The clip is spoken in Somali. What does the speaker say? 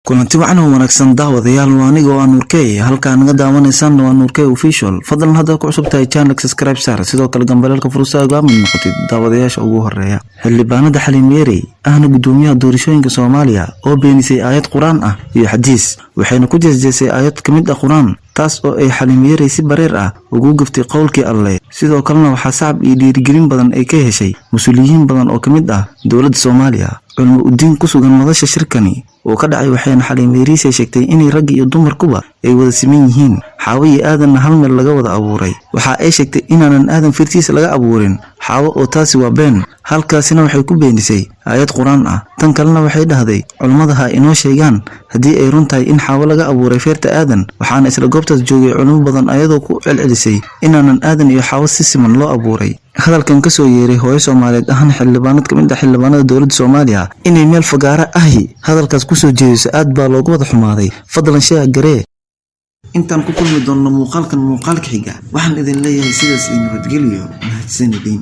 kulanti wacan oo wanaagsan daawadayaal waa aniga oo Nuurkey halka naga daawanaysan waa Nuurkey official fadlan hadda ku cusub tahay channel subscribe saar sidoo kale gambalelka fursadda mid noqotid daawadayaasha ugu horeeya xildhibaanada Xaliim Yeeri ahna gudoomiyaha doorashooyinka Soomaaliya oo beenisay aayad Quraan ah iyo xadiis waxayna ku jeesjeesay aayad kamid ah Quraan taas oo ay Xaliim Yeeri si bareer ah ugu gaftay qowlkii Alle sidoo kalena waxa sacab iyo dhiirigelin badan ay ka heshay mas'uuliyiin badan oo kamid ah dawladda Soomaaliya culmo u diin ku sugan madasha shirkani oo ka dhacay waxayna Xaliim Yeeri sheegtay in rag iyo dumarkuba ay wada siman yihiin xaawo iyo aadan hal meel laga wada abuuray waxa ay sheegtay inaanan aadan firtiisa laga abuurin xaawo oo taasi waa been halkaasina waxay ku beenisay aayad Quraan ah tan kalena waxay dhahday culimadaha inoo sheegaan hadii ay runtahay in xaawo laga abuuray feerta aadan waxaana isla goobtaas joogay culimo badan ayadoo ku celcelisay inaanan aadan iyo xaawo si siman loo abuuray hadalkan ka soo yeeray hooyo Soomaaliyeed ahaan xildhibaanad kamid ah xildhibaanada dawladda Soomaaliya inay meel fagaara ahi hadalkaas ku soo jeediso aad baa loogu wada xumaaday fadlan sheeg garee intaan ku kulmi doonno muuqaalka xiga waxaan idin leeyahay sidaas iyo nabadgelyo mahadsanidin